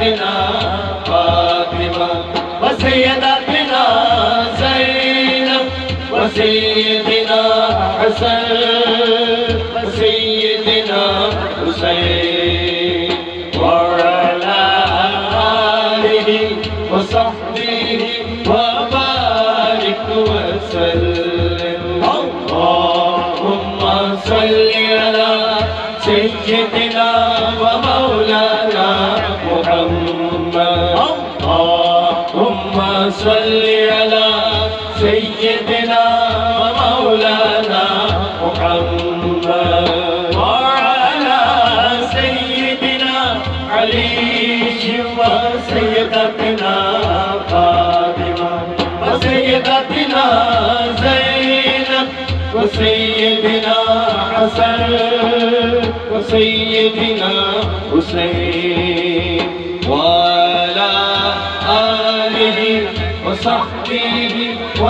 सय्यदतना फातिमा व सय्यदतना ज़ैनब व सय्यदना हसन व सय्यदना हुसैन व अला आलिहि व सहबिहि व बारिक व सल्लिम अल्लाहुम्मा सल्लि अला सय्यदना व मौलाना मुहम्मद अल्लाहुम्मा सल्लि अला सय्यदना व मौलाना मुहम्मद व अला सय्यदना अली व सय्यदतना फातिमा व सय्यदतना ज़ैनब व सय्यदना हसन व सय्यदना हुसैन व अला आलिहि व सहबिहि व